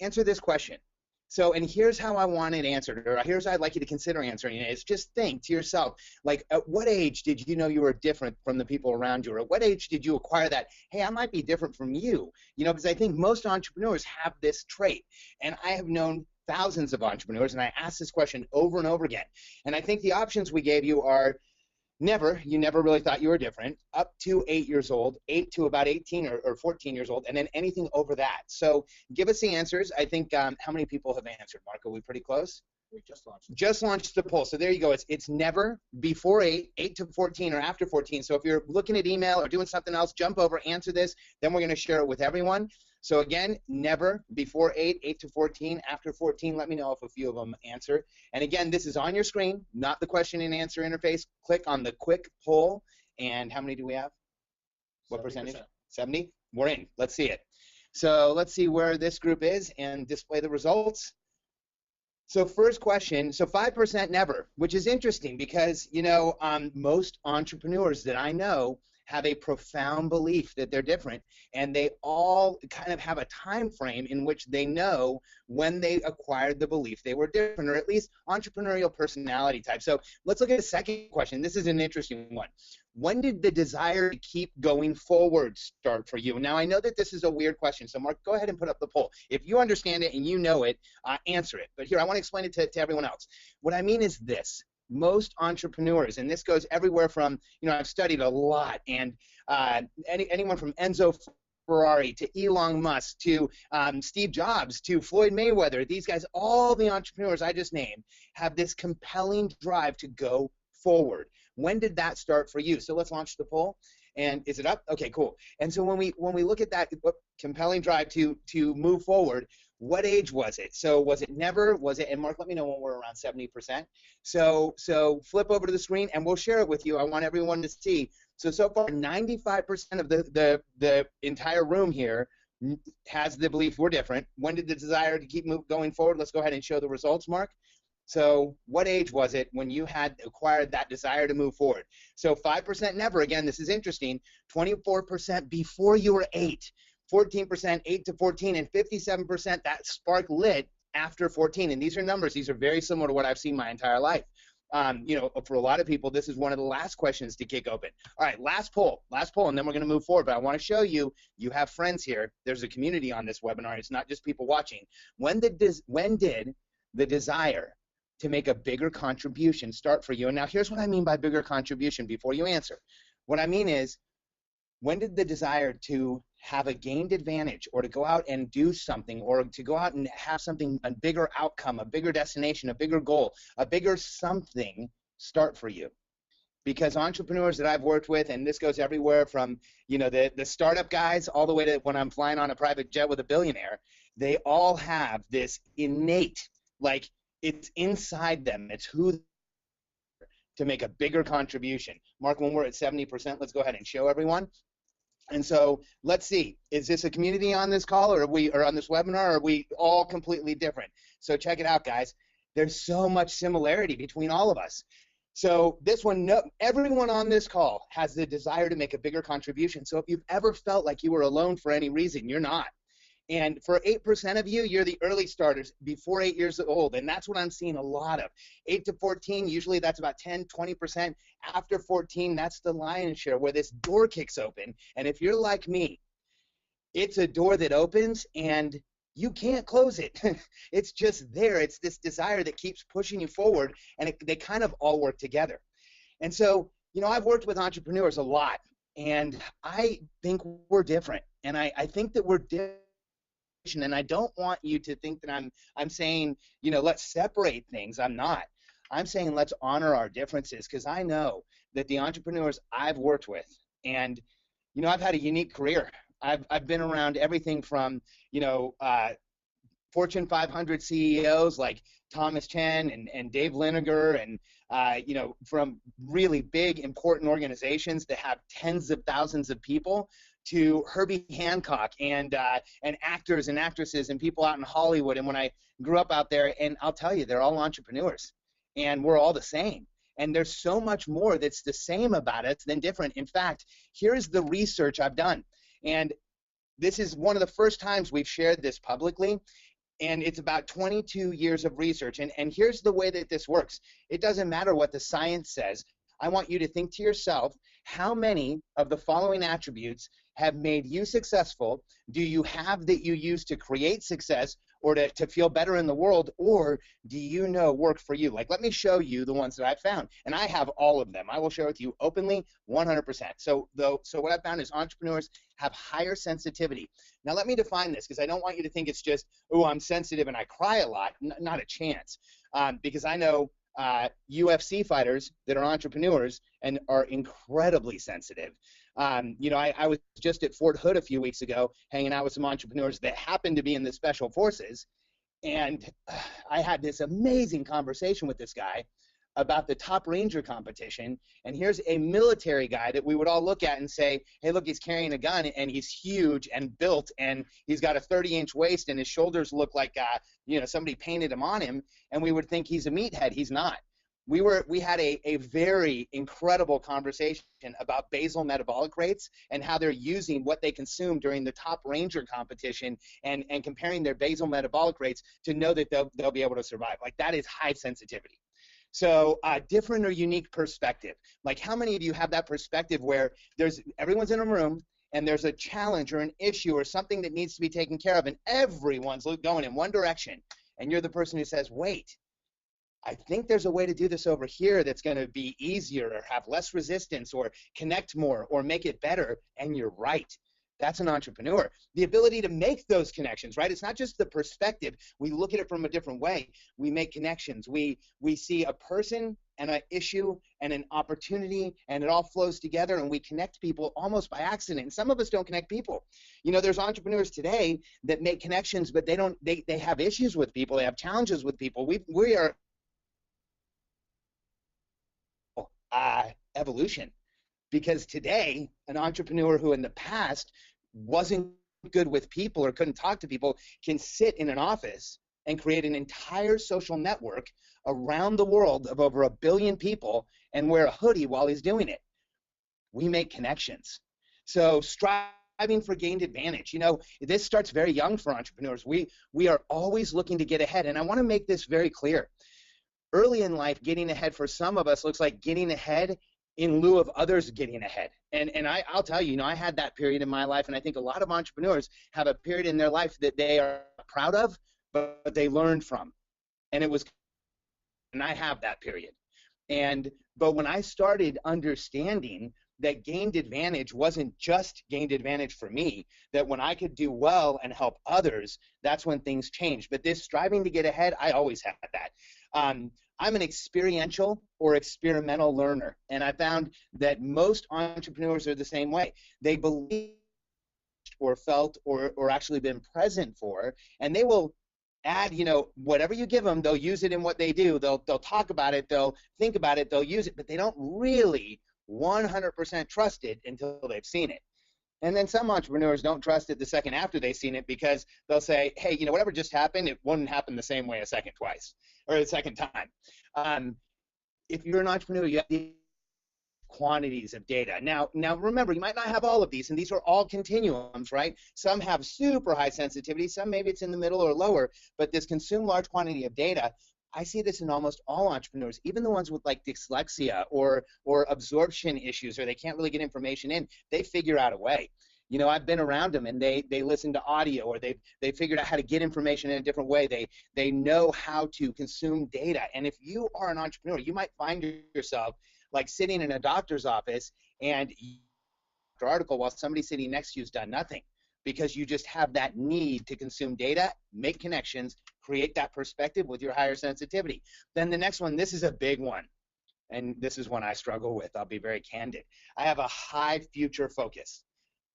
answer this question. So, and here's how I want it answered, or here's how I'd like you to consider answering it. Is just think to yourself, like, at what age did you know you were different from the people around you? Or at what age did you acquire that, hey, I might be different from you? You know, because I think most entrepreneurs have this trait. And I have known thousands of entrepreneurs, and I ask this question over and over again. And I think the options we gave you are never, you never really thought you were different, up to 8 years old, 8 to about 18 or 14 years old, and then anything over that. So give us the answers. I think, how many people have answered, Mark? Are we pretty close? We just launched. Just launched the poll. So there you go. It's never before 8, 8 to 14, or after 14. So if you're looking at email or doing something else, jump over, answer this. Then we're going to share it with everyone. So again, never before 8, 8 to 14, after 14. Let me know if a few of them answer. And again, this is on your screen, not the question and answer interface. Click on the quick poll. And how many do we have? What 70%. Percentage? 70? We're in. Let's see it. So let's see where this group is and display the results. So first question, so 5% never, which is interesting because, you know, most entrepreneurs that I know have a profound belief that they're different, and they all kind of have a time frame in which they know when they acquired the belief they were different, or at least entrepreneurial personality type. So let's look at the second question. This is an interesting one. When did the desire to keep going forward start for you? Now, I know that this is a weird question, so Mark, go ahead and put up the poll. If you understand it and you know it, answer it. But here, I want to explain it to everyone else. What I mean is this. Most entrepreneurs, and this goes everywhere from, you know, I've studied a lot, and anyone from Enzo Ferrari to Elon Musk to Steve Jobs to Floyd Mayweather, these guys, all the entrepreneurs I just named, have this compelling drive to go forward. When did that start for you? So let's launch the poll. And is it up? Okay, cool. And so when we look at that compelling drive to move forward, what age was it? So was it never? Was it? And Mark, let me know when we're around 70%. So flip over to the screen and we'll share it with you. I want everyone to see. So far, 95% of the entire room here has the belief we're different. When did the desire to keep going forward? Let's go ahead and show the results, Mark. So what age was it when you had acquired that desire to move forward? So 5% never. Again, this is interesting. 24% before you were 8. 14% 8 to 14, and 57% that spark lit after 14. And these are numbers. These are very similar to what I've seen my entire life. You know, for a lot of people, this is one of the last questions to kick open. All right, last poll, and then we're going to move forward. But I want to show you, you have friends here. There's a community on this webinar. It's not just people watching. When did the desire to make a bigger contribution start for you? And now here's what I mean by bigger contribution before you answer. What I mean is, when did the desire to have a gained advantage, or to go out and do something, or to go out and have something, a bigger outcome, a bigger destination, a bigger goal, a bigger something start for you? Because entrepreneurs that I've worked with, and this goes everywhere from, you know, the startup guys all the way to when I'm flying on a private jet with a billionaire, they all have this innate, like, it's inside them. It's who to make a bigger contribution. Mark, when we're at 70%, let's go ahead and show everyone. And so let's see, is this a community on this call, or on this webinar, or are we all completely different? So check it out, guys. There's so much similarity between all of us. So this one, everyone on this call has the desire to make a bigger contribution. So if you've ever felt like you were alone for any reason, you're not. And for 8% of you, you're the early starters before 8 years old. And that's what I'm seeing a lot of. 8 to 14, usually that's about 10, 20%. After 14, that's the lion's share where this door kicks open. And if you're like me, it's a door that opens and you can't close it. It's just there. It's this desire that keeps pushing you forward, and they kind of all work together. And so, you know, I've worked with entrepreneurs a lot, and I think we're different. And I think that we're different. And I don't want you to think that I'm saying, you know, let's separate things. I'm not. I'm saying let's honor our differences, because I know that the entrepreneurs I've worked with, and, you know, I've had a unique career. I've been around everything from, you know, Fortune 500 CEOs like Thomas Chen and Dave Liniger, and, you know, from really big, important organizations that have tens of thousands of people, to Herbie Hancock and actors and actresses and people out in Hollywood. And when I grew up out there, and I'll tell you, they're all entrepreneurs, and we're all the same. And there's so much more that's the same about us than different. In fact, here's the research I've done. And this is one of the first times we've shared this publicly. And it's about 22 years of research. And here's the way that this works. It doesn't matter what the science says. I want you to think to yourself, how many of the following attributes have made you successful? Do you have that you use to create success or to feel better in the world? Or do you know work for you? Like, let me show you the ones that I found. And I have all of them. I will share with you openly, 100%. So what I found is entrepreneurs have higher sensitivity. Now, let me define this, because I don't want you to think it's just, oh, I'm sensitive and I cry a lot. Not a chance. Because I know UFC fighters that are entrepreneurs and are incredibly sensitive. I was just at Fort Hood a few weeks ago hanging out with some entrepreneurs that happened to be in the special forces, and I had this amazing conversation with this guy about the top ranger competition. And here's a military guy that we would all look at and say, hey, look, he's carrying a gun and he's huge and built and he's got a 30-inch waist and his shoulders look like somebody painted him on him, and we would think he's a meathead. He's not. We had a very incredible conversation about basal metabolic rates and how they're using what they consume during the top ranger competition and comparing their basal metabolic rates to know that they'll be able to survive. Like, that is high sensitivity. So different or unique perspective. Like, how many of you have that perspective where everyone's in a room and there's a challenge or an issue or something that needs to be taken care of and everyone's going in one direction, and you're the person who says, wait, I think there's a way to do this over here that's going to be easier or have less resistance or connect more or make it better, and you're right. That's an entrepreneur. The ability to make those connections, right? It's not just the perspective. We look at it from a different way. We make connections. We see a person and an issue and an opportunity, and it all flows together, and we connect people almost by accident. And some of us don't connect people. There's entrepreneurs today that make connections, but they have issues with people. They have challenges with people. We are evolution. Because today, an entrepreneur who in the past wasn't good with people or couldn't talk to people can sit in an office and create an entire social network around the world of over 1 billion people and wear a hoodie while he's doing it. We make connections. So striving for gained advantage. This starts very young for entrepreneurs. We are always looking to get ahead. And I want to make this very clear. Early in life, getting ahead for some of us looks like getting ahead in lieu of others getting ahead. And I'll tell you, I had that period in my life, and I think a lot of entrepreneurs have a period in their life that they are proud of, but they learned from. And I have that period. But when I started understanding that gained advantage wasn't just gained advantage for me, that when I could do well and help others, that's when things changed. But this striving to get ahead, I always had that. I'm an experiential or experimental learner, and I found that most entrepreneurs are the same way. They believe or felt or actually been present for, and they will add, whatever you give them, they'll use it in what they do. They'll talk about it, they'll think about it, they'll use it, but they don't really 100% trust it until they've seen it. And then some entrepreneurs don't trust it the second after they've seen it, because they'll say, hey, whatever just happened, it wouldn't happen the same way a second time. If you're an entrepreneur, you have the quantities of data. Now remember, you might not have all of these, and these are all continuums, right? Some have super high sensitivity, some maybe it's in the middle or lower, but this consume large quantity of data, I see this in almost all entrepreneurs, even the ones with like dyslexia or absorption issues, or they can't really get information in, they figure out a way. I've been around them, and they listen to audio, or they figured out how to get information in a different way. They know how to consume data. And if you are an entrepreneur, you might find yourself like sitting in a doctor's office and article while somebody sitting next to you has done nothing, because you just have that need to consume data, make connections, create that perspective with your higher sensitivity. Then the next one, this is a big one, and this is one I struggle with. I'll be very candid. I have a high future focus.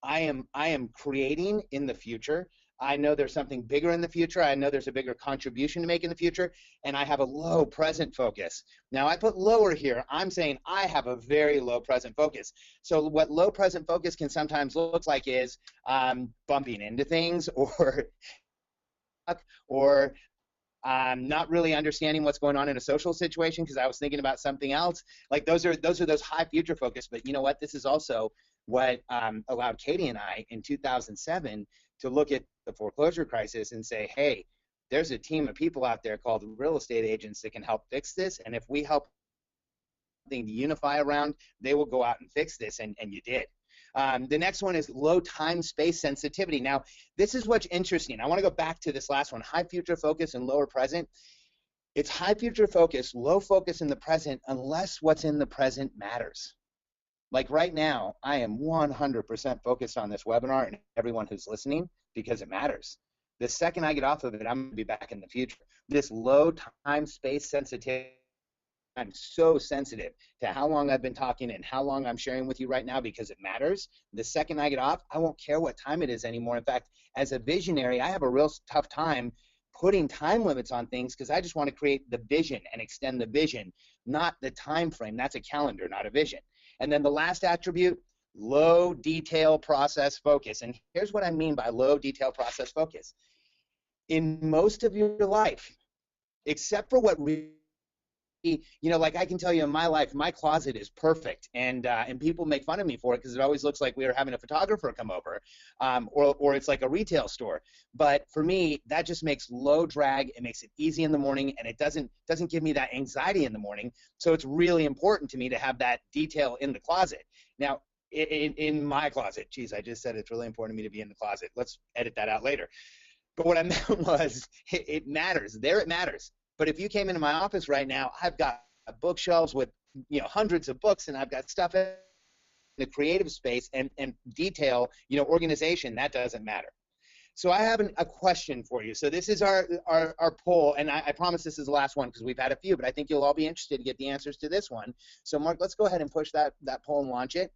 I am creating in the future. I know there's something bigger in the future. I know there's a bigger contribution to make in the future, and I have a low present focus. Now, I put lower here. I'm saying I have a very low present focus. So what low present focus can sometimes look like is bumping into things, or not really understanding what's going on in a social situation because I was thinking about something else. Like those are those high future focus. But you know what? This is also what allowed Katie and I in 2007 to look at the foreclosure crisis and say, hey, there's a team of people out there called real estate agents that can help fix this. And if we help something to unify around, they will go out and fix this, and you did. The next one is low time space sensitivity. Now, this is what's interesting. I want to go back to this last one, high future focus and lower present. It's high future focus, low focus in the present, unless what's in the present matters. Like right now, I am 100% focused on this webinar and everyone who's listening because it matters. The second I get off of it, I'm going to be back in the future. This low time space sensitivity, I'm so sensitive to how long I've been talking and how long I'm sharing with you right now because it matters. The second I get off, I won't care what time it is anymore. In fact, as a visionary, I have a real tough time putting time limits on things because I just want to create the vision and extend the vision, not the time frame. That's a calendar, not a vision. And then the last attribute, low detail process focus. And here's what I mean by low detail process focus. In most of your life, except for what really, like I can tell you in my life, my closet is perfect, and people make fun of me for it because it always looks like we are having a photographer come over, or it's like a retail store. But for me, that just makes low drag. It makes it easy in the morning, and it doesn't give me that anxiety in the morning. So it's really important to me to have that detail in the closet. Now, in my closet, geez, I just said it's really important to me to be in the closet. Let's edit that out later. But what I meant was it matters. There it matters. But if you came into my office right now, I've got bookshelves with hundreds of books, and I've got stuff in the creative space and detail, organization. That doesn't matter. So I have a question for you. So this is our poll, and I promise this is the last one because we've had a few, but I think you'll all be interested to get the answers to this one. So Mark, let's go ahead and push that poll and launch it,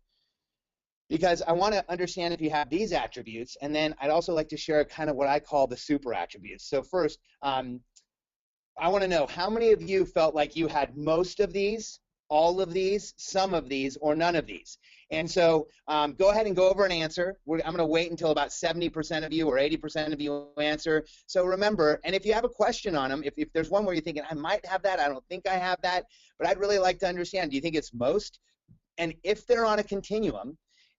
because I want to understand if you have these attributes, and then I'd also like to share kind of what I call the super attributes. So first, I want to know how many of you felt like you had most of these, all of these, some of these, or none of these. And so go ahead and go over and answer. I'm going to wait until about 70% of you or 80% of you answer. So remember, and if you have a question on them, if there's one where you're thinking, I might have that, I don't think I have that, but I'd really like to understand, do you think it's most? And if they're on a continuum,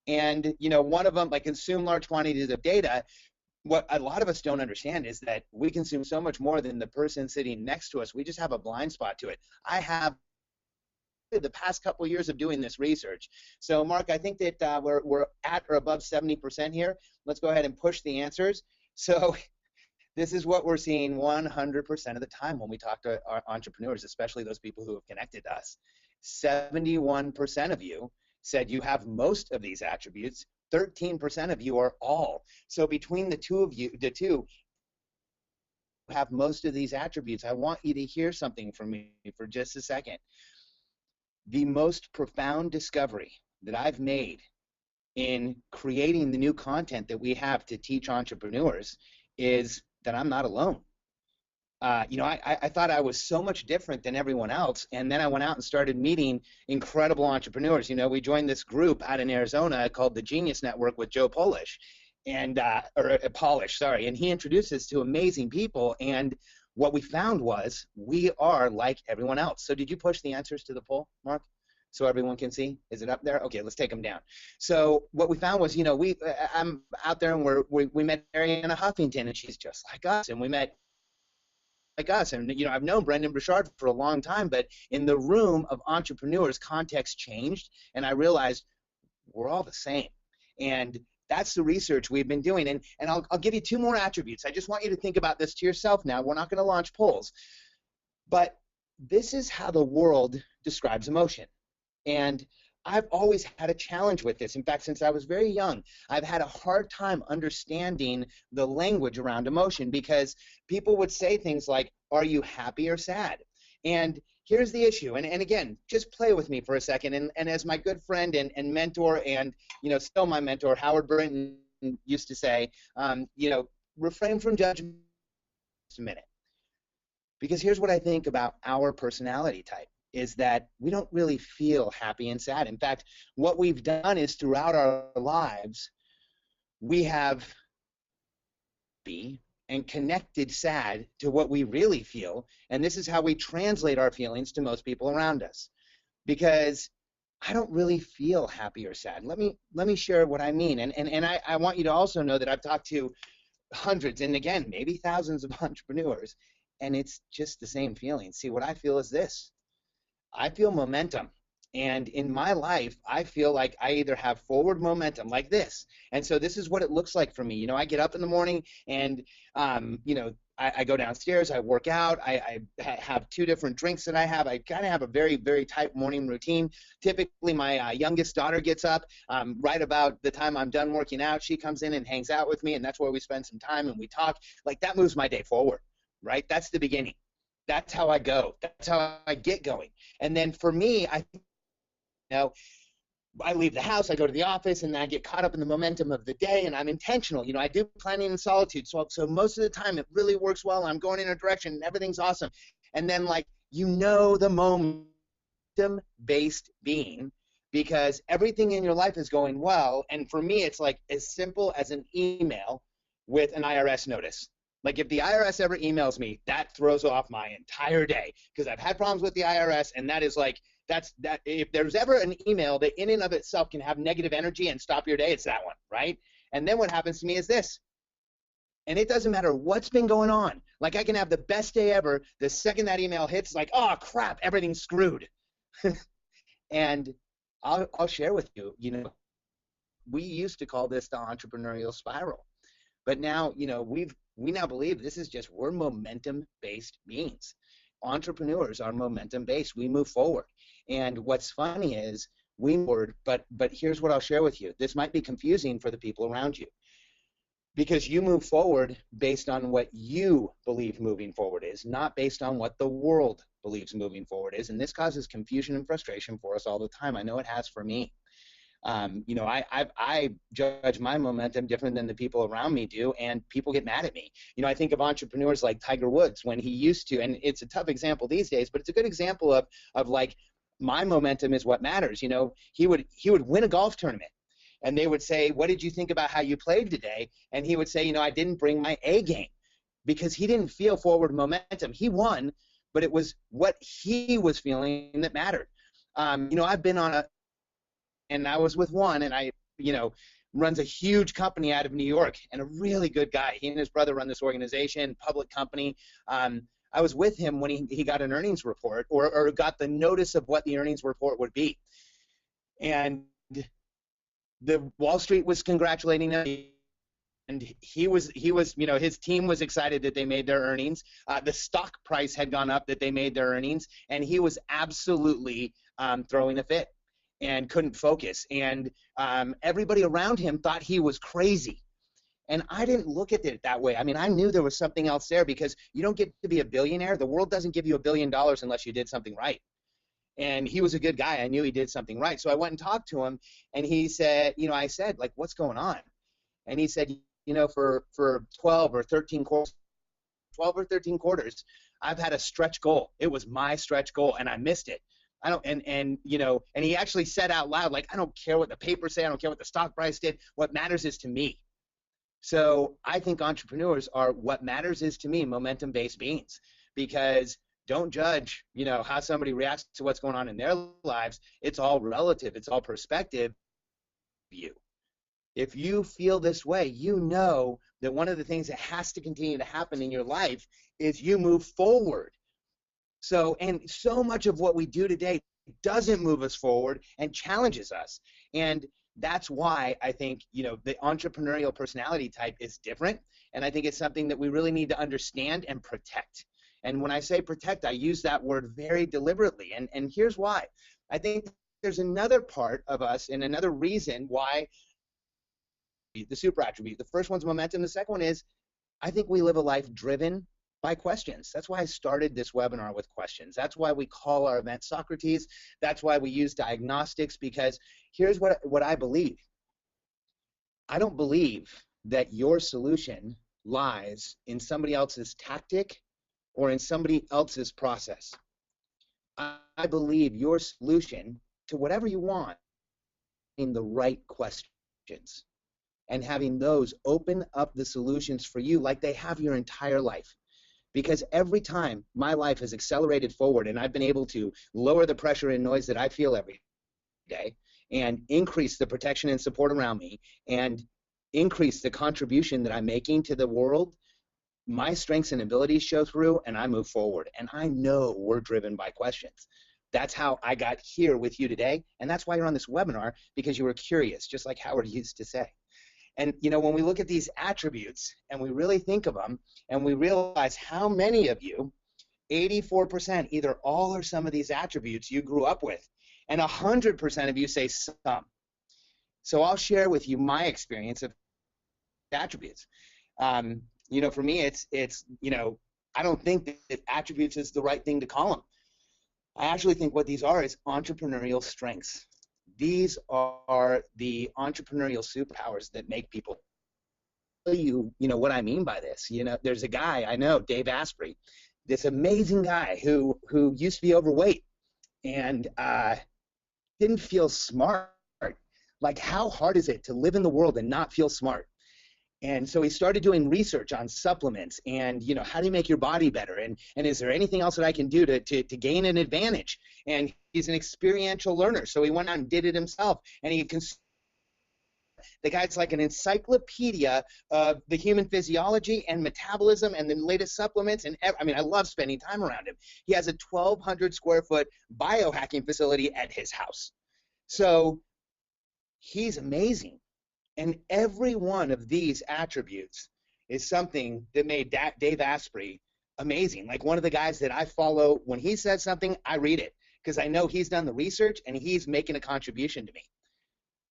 and one of them, like consume large quantities of data, what a lot of us don't understand is that we consume so much more than the person sitting next to us. We just have a blind spot to it. I have the past couple of years of doing this research. So Mark, I think that we're at or above 70% here. Let's go ahead and push the answers. So this is what we're seeing 100% of the time when we talk to our entrepreneurs, especially those people who have connected to us. 71% of you said you have most of these attributes. 13% of you are all. So between the two have most of these attributes. I want you to hear something from me for just a second. The most profound discovery that I've made in creating the new content that we have to teach entrepreneurs is that I'm not alone. I thought I was so much different than everyone else, and then I went out and started meeting incredible entrepreneurs. We joined this group out in Arizona called the Genius Network with Joe Polish, and and he introduced us to amazing people, and what we found was we are like everyone else. So did you push the answers to the poll, Mark, so everyone can see? Is it up there? Okay, let's take them down. So what we found was, I'm out there, and we met Arianna Huffington, and she's just like us, and we met like us. And I've known Brendan Burchard for a long time, but in the room of entrepreneurs, context changed, and I realized we're all the same. And that's the research we've been doing. And I'll give you two more attributes. I just want you to think about this to yourself now. We're not going to launch polls, but this is how the world describes emotion. And I've always had a challenge with this. In fact, since I was very young, I've had a hard time understanding the language around emotion, because people would say things like, are you happy or sad? And here's the issue. And again, just play with me for a second. And as my good friend and mentor and, still my mentor, Howard Brinton, used to say, refrain from judgment just a minute. Because here's what I think about our personality type, is that we don't really feel happy and sad. In fact, what we've done is throughout our lives, we have be and connected sad to what we really feel, and this is how we translate our feelings to most people around us. Because I don't really feel happy or sad. Let me share what I mean. And I want you to also know that I've talked to hundreds and again, maybe thousands of entrepreneurs, and it's just the same feeling. See, what I feel is this. I feel momentum. And in my life, I feel like I either have forward momentum like this. And so this is what it looks like for me. I get up in the morning and, I go downstairs, I work out, I have two different drinks that I have. I kind of have a very, very tight morning routine. Typically, my youngest daughter gets up right about the time I'm done working out. She comes in and hangs out with me, and that's where we spend some time and we talk. Like, that moves my day forward, right? That's the beginning. That's how I go. That's how I get going. And then for me, I leave the house, I go to the office, and I get caught up in the momentum of the day, and I'm intentional. I do planning in solitude. So most of the time, it really works well. I'm going in a direction, and everything's awesome. And then, the momentum-based being, because everything in your life is going well. And for me, it's like as simple as an email with an IRS notice. Like, if the IRS ever emails me, that throws off my entire day, because I've had problems with the IRS, and that is like, that if there's ever an email that in and of itself can have negative energy and stop your day, it's that one, right? And then what happens to me is this. And it doesn't matter what's been going on. Like, I can have the best day ever. The second that email hits, like, oh crap, everything's screwed. And I'll share with you, we used to call this the entrepreneurial spiral. But now, we now believe this is just, we're momentum-based beings. Entrepreneurs are momentum-based. We move forward. And what's funny is we move forward, but here's what I'll share with you. This might be confusing for the people around you, because you move forward based on what you believe moving forward is, not based on what the world believes moving forward is. And this causes confusion and frustration for us all the time. I know it has for me. I judge my momentum different than the people around me do, and people get mad at me. I think of entrepreneurs like Tiger Woods when he used to, and it's a tough example these days, but it's a good example of like, my momentum is what matters. He would win a golf tournament, and they would say, what did you think about how you played today? And he would say, I didn't bring my A game, because he didn't feel forward momentum. He won, but it was what he was feeling that mattered. I've been on and I was with one, and I, runs a huge company out of New York, and a really good guy. He and his brother run this organization, public company. I was with him when he got an earnings report, or got the notice of what the earnings report would be. And the Wall Street was congratulating him, and he was, his team was excited that they made their earnings. The stock price had gone up that they made their earnings, and he was absolutely throwing a fit and couldn't focus. And everybody around him thought he was crazy. And I didn't look at it that way. I mean, I knew there was something else there, because you don't get to be a billionaire. The world doesn't give you $1 billion unless you did something right. And he was a good guy. I knew he did something right. So I went and talked to him, and he said, I said, like, what's going on? And he said, for 12 or 13 quarters, I've had a stretch goal. It was my stretch goal, and I missed it. And he actually said out loud, like, I don't care what the papers say. I don't care what the stock price did. What matters is to me. So I think entrepreneurs are, what matters is to me, momentum-based beings, because don't judge, how somebody reacts to what's going on in their lives. It's all relative. It's all perspective. If you feel this way, that one of the things that has to continue to happen in your life is you move forward. And so much of what we do today doesn't move us forward and challenges us. And that's why I think, the entrepreneurial personality type is different. And I think it's something that we really need to understand and protect. And when I say protect, I use that word very deliberately. And here's why. I think there's another part of us, and another reason why the super attribute. The first one's momentum. The second one is, I think we live a life driven by questions. That's why I started this webinar with questions. That's why we call our event Socrates. That's why we use diagnostics, because here's what I believe. I don't believe that your solution lies in somebody else's tactic or in somebody else's process. I believe your solution to whatever you want in the right questions, and having those open up the solutions for you like they have your entire life. Because every time my life has accelerated forward, and I've been able to lower the pressure and noise that I feel every day, and increase the protection and support around me, and increase the contribution that I'm making to the world, my strengths and abilities show through and I move forward. And I know we're driven by questions. That's how I got here with you today. And that's why you're on this webinar, because you were curious, just like Howard used to say. And you know, when we look at these attributes and we really think of them and we realize how many of you, 84%, either all or some of these attributes you grew up with, and 100% of you say some. So I'll share with you my experience of attributes. You know, for me, it's you know, I don't think that attributes is the right thing to call them. I actually think what these are is entrepreneurial strengths. These are the entrepreneurial superpowers that make people. You know what I mean by this. You know, there's a guy I know, Dave Asprey, this amazing guy who used to be overweight and didn't feel smart. Like, how hard is it to live in the world and not feel smart? And so he started doing research on supplements and, you know, how do you make your body better? And is there anything else that I can do to gain an advantage? And he's an experiential learner. So he went out and did it himself. And the guy's like an encyclopedia of the human physiology and metabolism and the latest supplements. And I mean, I love spending time around him. He has a 1,200 square foot biohacking facility at his house. So he's amazing. And every one of these attributes is something that made Dave Asprey amazing. Like, one of the guys that I follow, when he says something, I read it because I know he's done the research and he's making a contribution to me.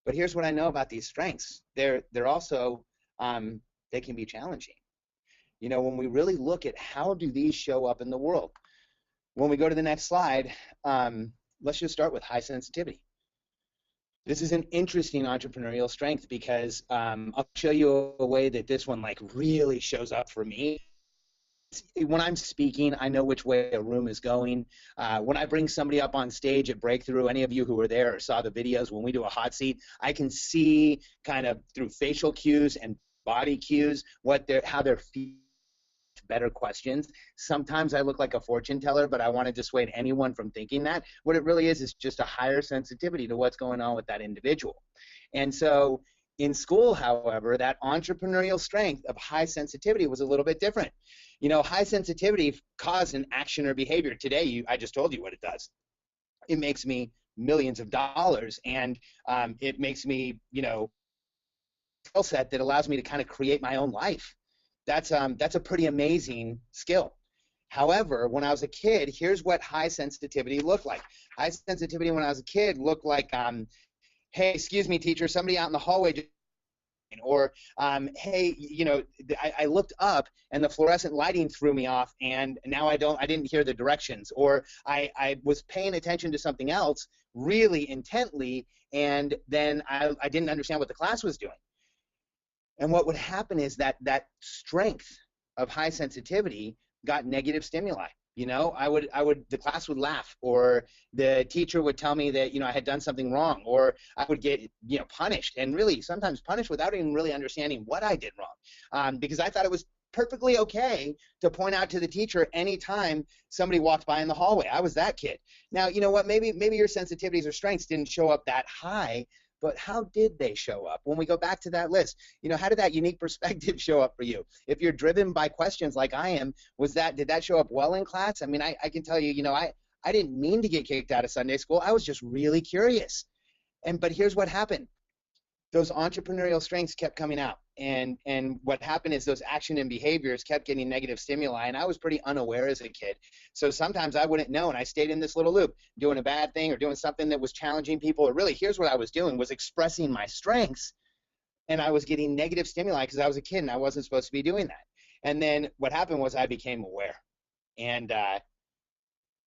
But here's what I know about these strengths. They're also, they can be challenging. You know, when we really look at how do these show up in the world. When we go to the next slide, let's just start with high sensitivity. This is an interesting entrepreneurial strength because I'll show you a way that this one like really shows up for me. When I'm speaking, I know which way a room is going. When I bring somebody up on stage at Breakthrough, any of you who were there or saw the videos, when we do a hot seat, I can see kind of through facial cues and body cues how they're feeling. Better questions. Sometimes I look like a fortune teller, but I want to dissuade anyone from thinking that. What it really is just a higher sensitivity to what's going on with that individual. And so in school, however, that entrepreneurial strength of high sensitivity was a little bit different. You know, high sensitivity caused an action or behavior. Today, I just told you what it does. It makes me millions of dollars, and it makes me, you know, a skill set that allows me to kind of create my own life. That's a pretty amazing skill. However, when I was a kid, here's what high sensitivity looked like. High sensitivity when I was a kid looked like, hey, excuse me, teacher, somebody out in the hallway, or hey, you know, I looked up and the fluorescent lighting threw me off, and now I didn't hear the directions, or I was paying attention to something else really intently, and then I didn't understand what the class was doing. And what would happen is that strength of high sensitivity got negative stimuli. You know, the class would laugh, or the teacher would tell me that, you know, I had done something wrong, or I would get, you know, punished, and really sometimes punished without even really understanding what I did wrong, because I thought it was perfectly okay to point out to the teacher anytime somebody walked by in the hallway. I was that kid. Now, you know what, maybe your sensitivities or strengths didn't show up that high, but how did they show up? When we go back to that list, you know, how did that unique perspective show up for you? If you're driven by questions like I am, did that show up well in class? I mean, I can tell you, you know, I didn't mean to get kicked out of Sunday school. I was just really curious. But here's what happened. Those entrepreneurial strengths kept coming out. And what happened is those action and behaviors kept getting negative stimuli, and I was pretty unaware as a kid. So sometimes I wouldn't know, and I stayed in this little loop, doing a bad thing or doing something that was challenging people, or really, here's what I was doing, was expressing my strengths, and I was getting negative stimuli because I was a kid and I wasn't supposed to be doing that. And then what happened was I became aware. And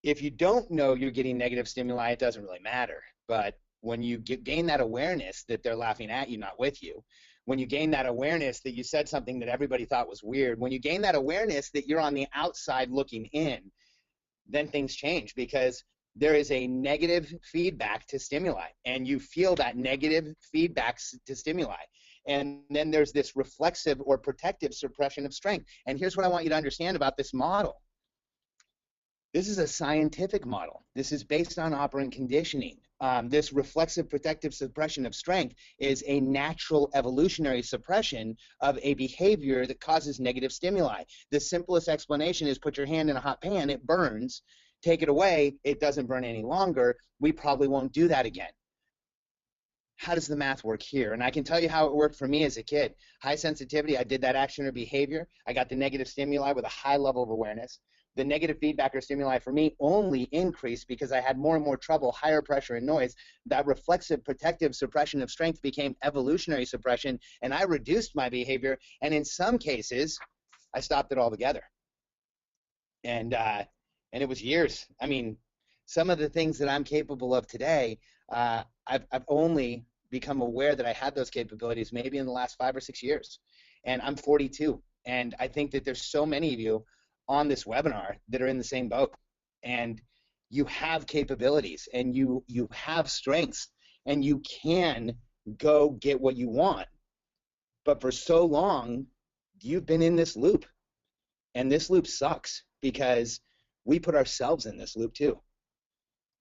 if you don't know you're getting negative stimuli, it doesn't really matter. But when you gain that awareness that they're laughing at you, not with you, when you gain that awareness that you said something that everybody thought was weird, when you gain that awareness that you're on the outside looking in, then things change, because there is a negative feedback to stimuli, and you feel that negative feedback to stimuli. And then there's this reflexive or protective suppression of strength. And here's what I want you to understand about this model. This is a scientific model. This is based on operant conditioning. This reflexive protective suppression of strength is a natural evolutionary suppression of a behavior that causes negative stimuli. The simplest explanation is put your hand in a hot pan, it burns. Take it away, it doesn't burn any longer. We probably won't do that again. How does the math work here? And I can tell you how it worked for me as a kid. High sensitivity, I did that action or behavior. I got the negative stimuli with a high level of awareness. The negative feedback or stimuli for me only increased because I had more and more trouble, higher pressure and noise. That reflexive protective suppression of strength became evolutionary suppression, and I reduced my behavior. And in some cases, I stopped it altogether. And it was years. I mean, some of the things that I'm capable of today, I've only become aware that I had those capabilities maybe in the last 5 or 6 years. And I'm 42. And I think that there's so many of you on this webinar that are in the same boat. And you have capabilities and you have strengths and you can go get what you want. But for so long, you've been in this loop. And this loop sucks because we put ourselves in this loop too.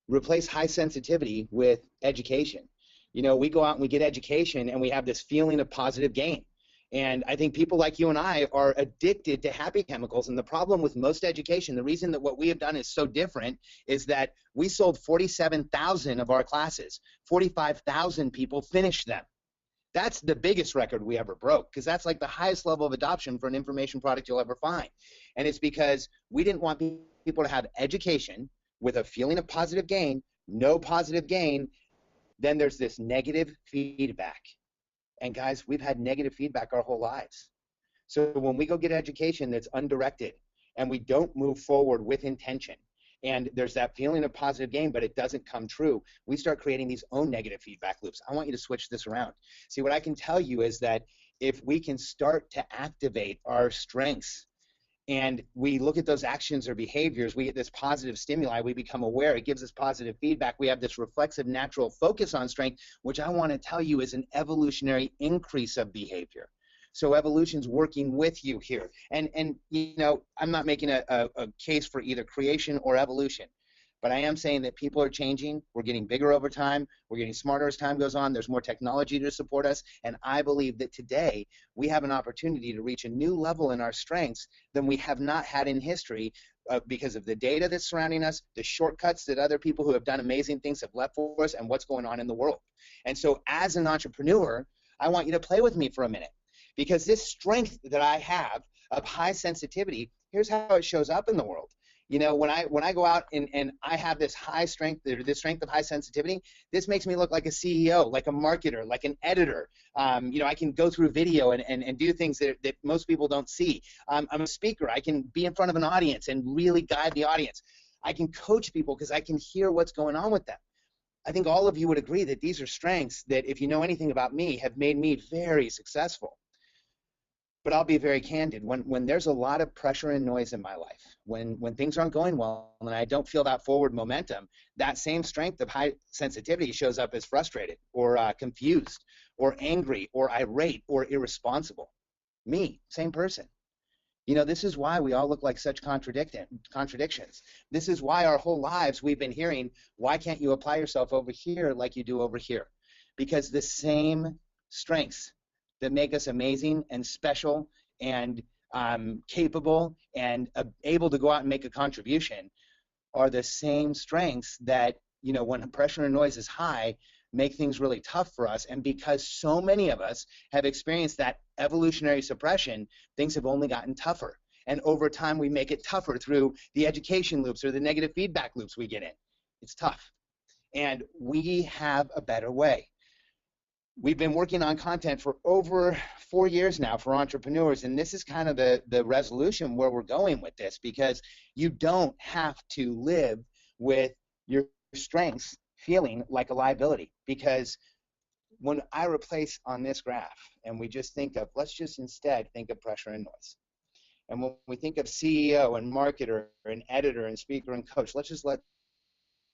Replace high sensitivity with education. You know, we go out and we get education and we have this feeling of positive gain. And I think people like you and I are addicted to happy chemicals. And the problem with most education, the reason that what we have done is so different is that we sold 47,000 of our classes. 45,000 people finished them. That's the biggest record we ever broke because that's like the highest level of adoption for an information product you'll ever find. And it's because we didn't want people to have education with a feeling of positive gain, no positive gain, then there's this negative feedback. And guys, we've had negative feedback our whole lives. So when we go get education that's undirected and we don't move forward with intention, and there's that feeling of positive gain, but it doesn't come true, we start creating these own negative feedback loops. I want you to switch this around. See, what I can tell you is that if we can start to activate our strengths and we look at those actions or behaviors, we get this positive stimuli, we become aware, it gives us positive feedback, we have this reflexive natural focus on strength, which I want to tell you is an evolutionary increase of behavior. So evolution's working with you here. And you know, I'm not making a case for either creation or evolution, but I am saying that people are changing, we're getting bigger over time, we're getting smarter as time goes on, there's more technology to support us, and I believe that today we have an opportunity to reach a new level in our strengths than we have not had in history because of the data that's surrounding us, the shortcuts that other people who have done amazing things have left for us, and what's going on in the world. And so as an entrepreneur, I want you to play with me for a minute, because this strength that I have of high sensitivity, here's how it shows up in the world. You know, when I go out and I have this high strength, this strength of high sensitivity, this makes me look like a CEO, like a marketer, like an editor. You know, I can go through video and do things that most people don't see. I'm a speaker. I can be in front of an audience and really guide the audience. I can coach people because I can hear what's going on with them. I think all of you would agree that these are strengths that, if you know anything about me, have made me very successful. But I'll be very candid. When there's a lot of pressure and noise in my life, when things aren't going well and I don't feel that forward momentum, that same strength of high sensitivity shows up as frustrated or confused or angry or irate or irresponsible. Me, same person. You know, this is why we all look like such contradictions. This is why our whole lives we've been hearing, why can't you apply yourself over here like you do over here? Because the same strengths that make us amazing and special and capable and able to go out and make a contribution are the same strengths that, you know, when pressure and noise is high, make things really tough for us. And because so many of us have experienced that evolutionary suppression, things have only gotten tougher. And over time, we make it tougher through the education loops or the negative feedback loops we get in. It's tough. And we have a better way. We've been working on content for over 4 years now for entrepreneurs, and this is kind of the resolution where we're going with this, because you don't have to live with your strengths feeling like a liability. Because when I replace on this graph and we just think of, let's just instead think of pressure and noise. And when we think of CEO and marketer and editor and speaker and coach, let's just let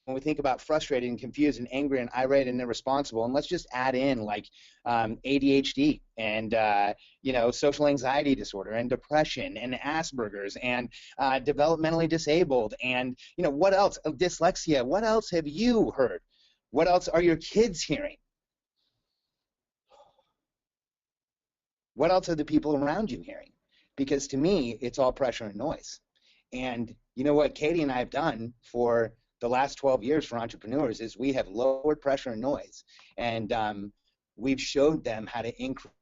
when we think about frustrated and confused and angry and irate and irresponsible, and let's just add in like ADHD and social anxiety disorder and depression and Asperger's and developmentally disabled and what else? Dyslexia. What else have you heard? What else are your kids hearing? What else are the people around you hearing? Because to me, it's all pressure and noise. And you know what Katie and I have done for the last 12 years for entrepreneurs is we have lowered pressure and noise. And we've showed them how to increase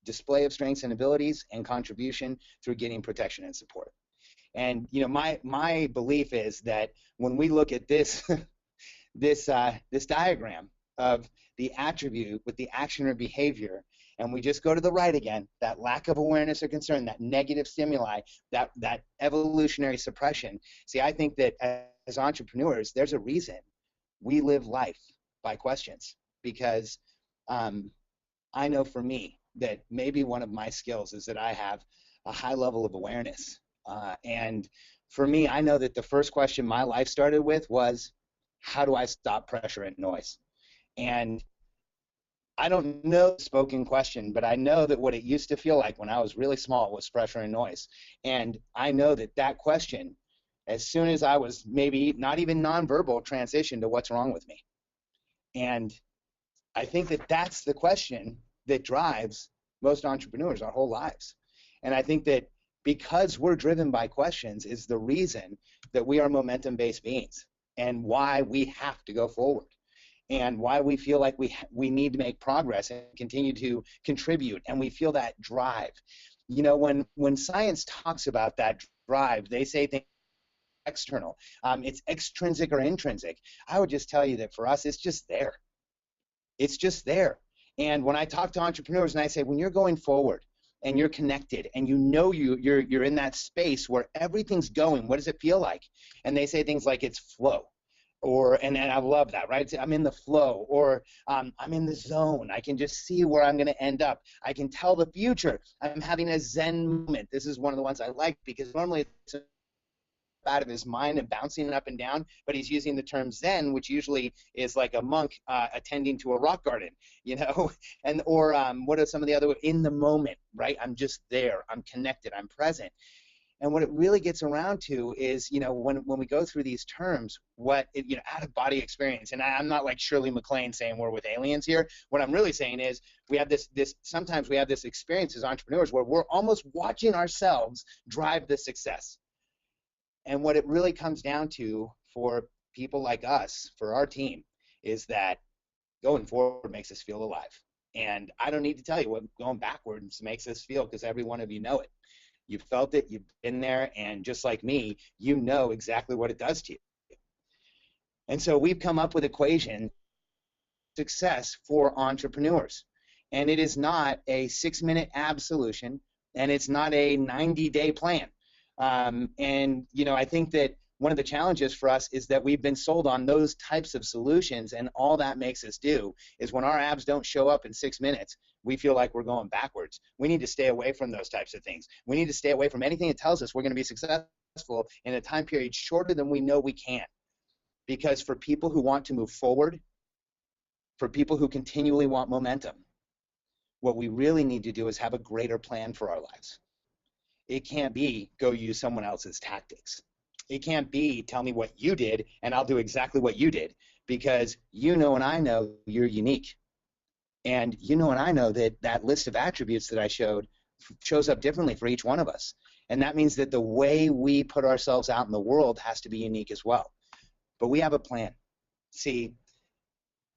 display of strengths and abilities and contribution through getting protection and support. And my belief is that when we look at this this diagram of the attribute with the action or behavior, and we just go to the right again, that lack of awareness or concern, that negative stimuli, that evolutionary suppression. See, I think that as entrepreneurs, there's a reason we live life by questions, because I know for me that maybe one of my skills is that I have a high level of awareness. And for me, I know that the first question my life started with was, how do I stop pressure and noise? And I don't know the spoken question, but I know that what it used to feel like when I was really small was pressure and noise. And I know that that question, as soon as I was maybe not even nonverbal, transitioned to what's wrong with me. And I think that that's the question that drives most entrepreneurs our whole lives. And I think that because we're driven by questions is the reason that we are momentum-based beings and why we have to go forward and why we feel like we need to make progress and continue to contribute, and we feel that drive. When science talks about that drive, they say things external. It's extrinsic or intrinsic. I would just tell you that for us, it's just there. It's just there. And when I talk to entrepreneurs and I say, when you're going forward and you're connected and you're in that space where everything's going, what does it feel like? And they say things like it's flow. And I love that, right? I'm in the flow, or I'm in the zone. I can just see where I'm going to end up. I can tell the future. I'm having a Zen moment. This is one of the ones I like because normally it's out of his mind and bouncing up and down, but he's using the term Zen, which usually is like a monk attending to a rock garden, or what are some of the other, in the moment, right? I'm just there. I'm connected. I'm present. And what it really gets around to is, when we go through these terms, out-of-body experience. And I'm not like Shirley MacLaine saying we're with aliens here. What I'm really saying is we have sometimes we have this experience as entrepreneurs where we're almost watching ourselves drive the success. And what it really comes down to for people like us, for our team, is that going forward makes us feel alive. And I don't need to tell you what going backwards makes us feel, because every one of you know it. You've felt it, you've been there, and just like me, you know exactly what it does to you. And so we've come up with equation success for entrepreneurs. And it is not a 6-minute ab solution, and it's not a 90-day plan. I think that one of the challenges for us is that we've been sold on those types of solutions, and all that makes us do is when our abs don't show up in 6 minutes, we feel like we're going backwards. We need to stay away from those types of things. We need to stay away from anything that tells us we're going to be successful in a time period shorter than we know we can. Because for people who want to move forward, for people who continually want momentum, what we really need to do is have a greater plan for our lives. It can't be go use someone else's tactics. It can't be tell me what you did and I'll do exactly what you did, because and I know you're unique. And and I know that list of attributes that I showed shows up differently for each one of us. And that means that the way we put ourselves out in the world has to be unique as well. But we have a plan. See,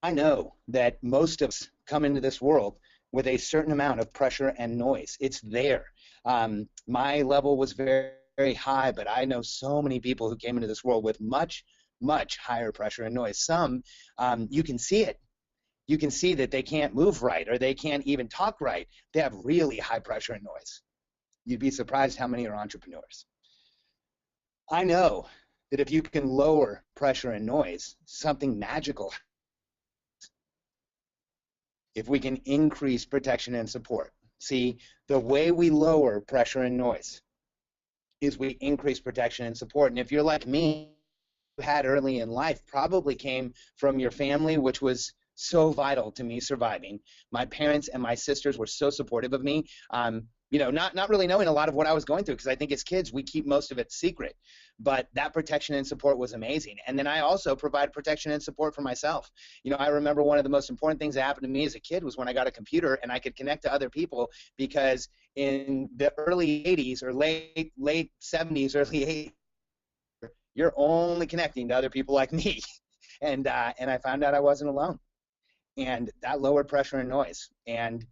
I know that most of us come into this world with a certain amount of pressure and noise. It's there. My level was very, very high, but I know so many people who came into this world with much, much higher pressure and noise. Some, you can see it. You can see that they can't move right, or they can't even talk right. They have really high pressure and noise. You'd be surprised how many are entrepreneurs. I know that if you can lower pressure and noise, something magical. If we can increase protection and support. See, the way we lower pressure and noise is we increase protection and support. And if you're like me, had early in life probably came from your family, which was so vital to me surviving. My parents and my sisters were so supportive of me. Not really knowing a lot of what I was going through, because I think as kids we keep most of it secret. But that protection and support was amazing. And then I also provide protection and support for myself. I remember one of the most important things that happened to me as a kid was when I got a computer and I could connect to other people, because in the early 80s or late 70s, early 80s, you're only connecting to other people like me. And I found out I wasn't alone. And that lowered pressure and noise. And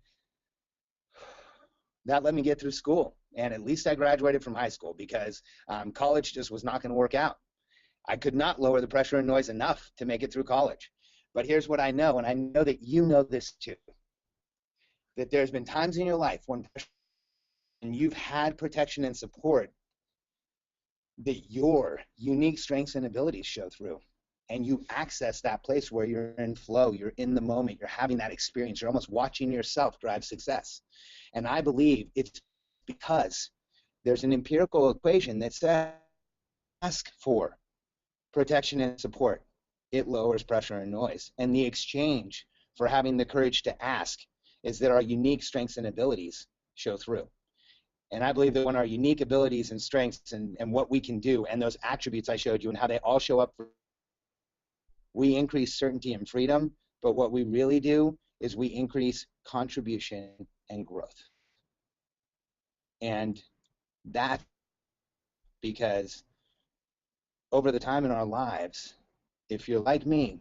that let me get through school. And at least I graduated from high school, because college just was not going to work out. I could not lower the pressure and noise enough to make it through college. But here's what I know, and I know that you know this too, that there's been times in your life when you've had protection and support, that your unique strengths and abilities show through. And you access that place where you're in flow, you're in the moment, you're having that experience, you're almost watching yourself drive success. And I believe it's because there's an empirical equation that says ask for protection and support. It lowers pressure and noise. And the exchange for having the courage to ask is that our unique strengths and abilities show through. And I believe that when our unique abilities and strengths and what we can do, and those attributes I showed you and how they all show up, we increase certainty and freedom. But what we really do is we increase contribution and growth. And that, because over the time in our lives, if you're like me,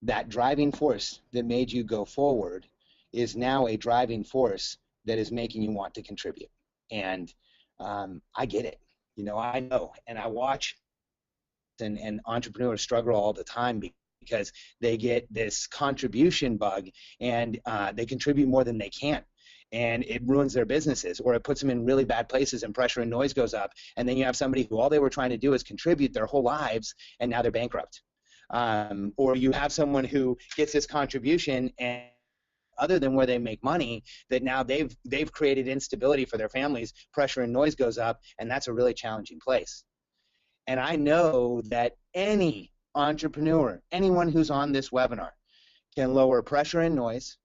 that driving force that made you go forward is now a driving force that is making you want to contribute. And I get it. I know, and I watch and entrepreneurs struggle all the time, because they get this contribution bug, and they contribute more than they can. And it ruins their businesses, or it puts them in really bad places, and pressure and noise goes up. And then you have somebody who all they were trying to do is contribute their whole lives, and now they're bankrupt. Or you have someone who gets this contribution, and other than where they make money, that now they've created instability for their families, pressure and noise goes up, and that's a really challenging place. And I know that any entrepreneur, anyone who's on this webinar, can lower pressure and noise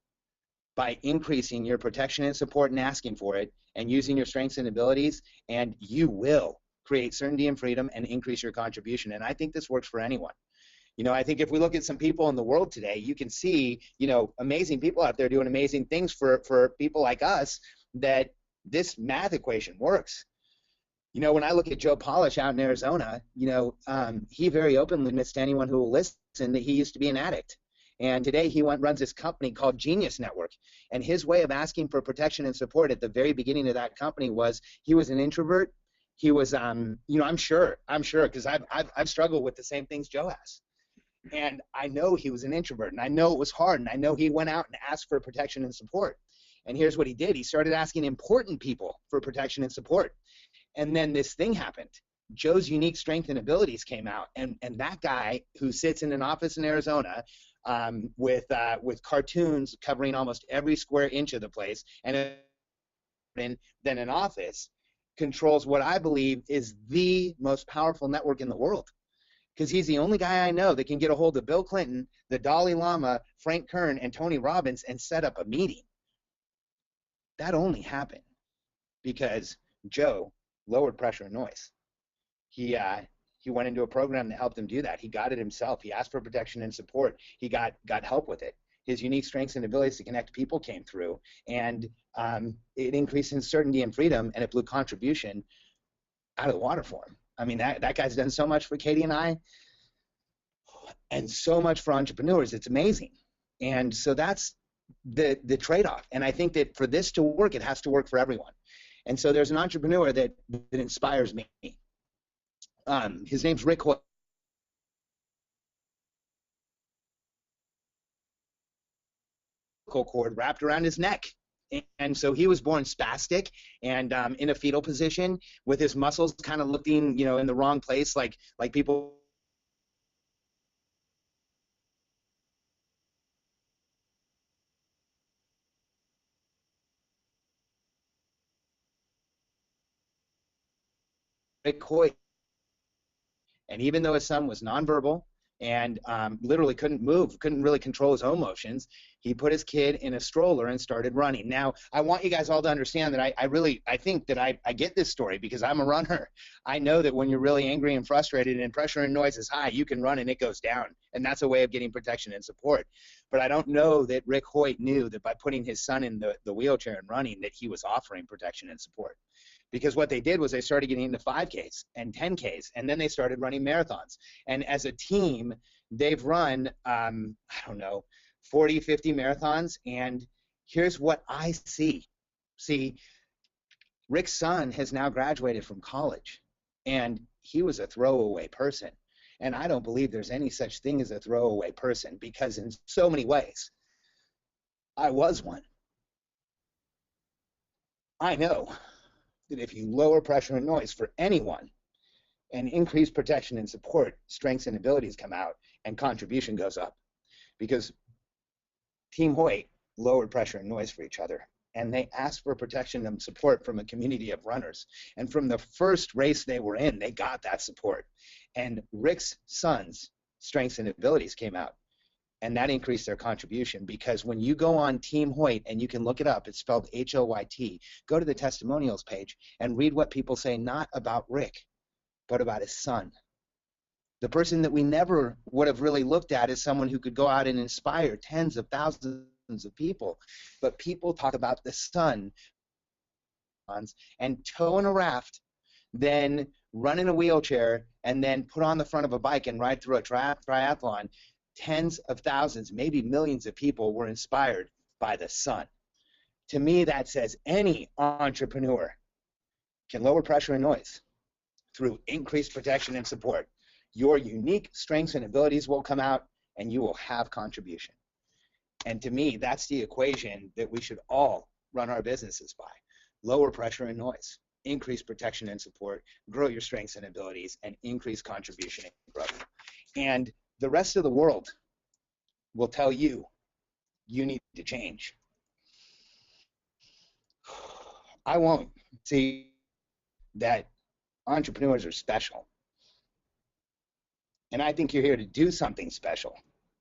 by increasing your protection and support and asking for it, and using your strengths and abilities, and you will create certainty and freedom and increase your contribution. And I think this works for anyone. I think if we look at some people in the world today, you can see, amazing people out there doing amazing things for people like us, that this math equation works. When I look at Joe Polish out in Arizona, he very openly admits to anyone who will listen that he used to be an addict. And today he runs this company called Genius Network. And his way of asking for protection and support at the very beginning of that company was, he was an introvert. He was, I'm sure, because I've struggled with the same things Joe has. And I know he was an introvert, and I know it was hard, and I know he went out and asked for protection and support. And here's what he did. He started asking important people for protection and support. And then this thing happened. Joe's unique strength and abilities came out, and that guy who sits in an office in Arizona with cartoons covering almost every square inch of the place, and then an office, controls what I believe is the most powerful network in the world. Because he's the only guy I know that can get a hold of Bill Clinton, the Dalai Lama, Frank Kern, and Tony Robbins and set up a meeting. That only happened because Joe lowered pressure and noise. He went into a program that helped him do that. He got it himself. He asked for protection and support. He got help with it. His unique strengths and abilities to connect people came through, and it increased in certainty and freedom, and it blew contribution out of the water for him. I mean, that guy's done so much for Katie and I, and so much for entrepreneurs. It's amazing. And so that's the trade-off. And I think that for this to work, it has to work for everyone. And so there's an entrepreneur that inspires me. His name's Rick Hoy. Cord wrapped around his neck. And so he was born spastic and in a fetal position, with his muscles kind of looking, in the wrong place, like people. Rick Hoy. And even though his son was nonverbal and literally couldn't move, couldn't really control his own motions, he put his kid in a stroller and started running. Now, I want you guys all to understand that I think that I get this story because I'm a runner. I know that when you're really angry and frustrated and pressure and noise is high, you can run and it goes down. And that's a way of getting protection and support. But I don't know that Rick Hoyt knew that by putting his son in the wheelchair and running that he was offering protection and support. Because what they did was they started getting into 5Ks and 10Ks, and then they started running marathons. And as a team, they've run, I don't know, 40, 50 marathons, and here's what I see. See, Rick's son has now graduated from college, and he was a throwaway person. And I don't believe there's any such thing as a throwaway person, because in so many ways, I was one. I know that if you lower pressure and noise for anyone and increase protection and support, strengths and abilities come out and contribution goes up. Because Team Hoyt lowered pressure and noise for each other, and they asked for protection and support from a community of runners. And from the first race they were in, they got that support. And Rick's son's strengths and abilities came out, and that increased their contribution. Because when you go on Team Hoyt, and you can look it up, it's spelled H-O-Y-T, go to the testimonials page and read what people say, not about Rick, but about his son. The person that we never would have really looked at as someone who could go out and inspire tens of thousands of people. But people talk about the son and tow in a raft, then run in a wheelchair, and then put on the front of a bike and ride through a triathlon. Tens of thousands, maybe millions of people were inspired by the sun. To me, that says any entrepreneur can lower pressure and noise through increased protection and support. Your unique strengths and abilities will come out, and you will have contribution. And to me, that's the equation that we should all run our businesses by. Lower pressure and noise, increase protection and support, grow your strengths and abilities, and increase contribution and growth. And the rest of the world will tell you, you need to change. I won't. See that entrepreneurs are special. And I think you're here to do something special.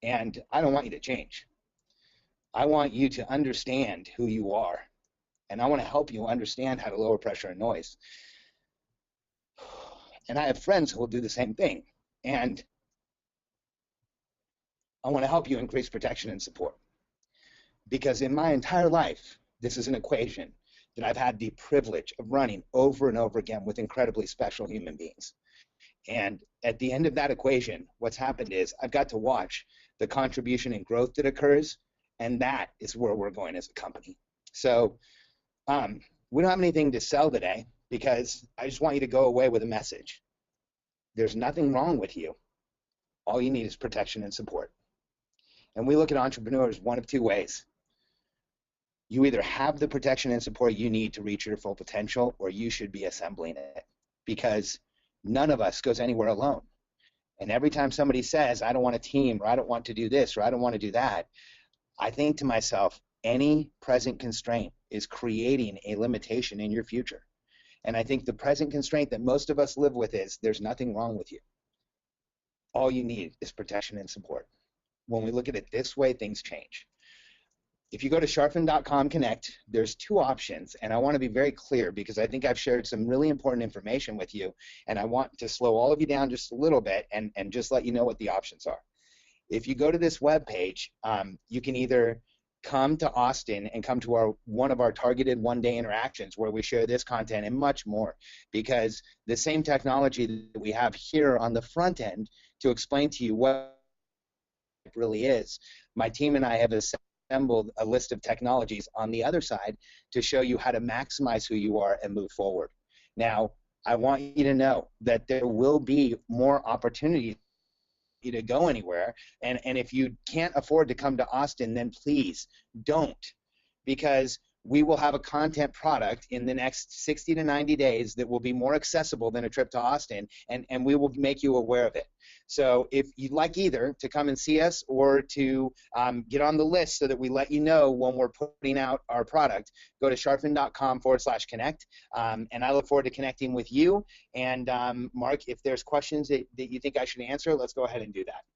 And I don't want you to change. I want you to understand who you are. And I want to help you understand how to lower pressure and noise. And I have friends who will do the same thing. And I want to help you increase protection and support. Because in my entire life, this is an equation that I've had the privilege of running over and over again with incredibly special human beings. And at the end of that equation, what's happened is I've got to watch the contribution and growth that occurs, and that is where we're going as a company. So we don't have anything to sell today, because I just want you to go away with a message. There's nothing wrong with you. All you need is protection and support. And we look at entrepreneurs one of two ways. You either have the protection and support you need to reach your full potential, or you should be assembling it, because none of us goes anywhere alone. And every time somebody says, I don't want a team, or I don't want to do this, or I don't want to do that, I think to myself, any present constraint is creating a limitation in your future. And I think the present constraint that most of us live with is there's nothing wrong with you. All you need is protection and support. When we look at it this way, things change. If you go to sharfen.com Connect, there's two options, and I want to be very clear because I think I've shared some really important information with you, and I want to slow all of you down just a little bit and just let you know what the options are. If you go to this webpage, you can either come to Austin and come to one of our targeted one-day interactions where we share this content and much more, because the same technology that we have here on the front end to explain to you what it really is, my team and I have assembled a list of technologies on the other side to show you how to maximize who you are and move forward. Now, I want you to know that there will be more opportunities to go anywhere, and if you can't afford to come to Austin, then please don't, because we will have a content product in the next 60 to 90 days that will be more accessible than a trip to Austin, and we will make you aware of it. So if you'd like either to come and see us or to get on the list so that we let you know when we're putting out our product, go to sharfin.com/connect, and I look forward to connecting with you. And Mark, if there's questions that you think I should answer, let's go ahead and do that.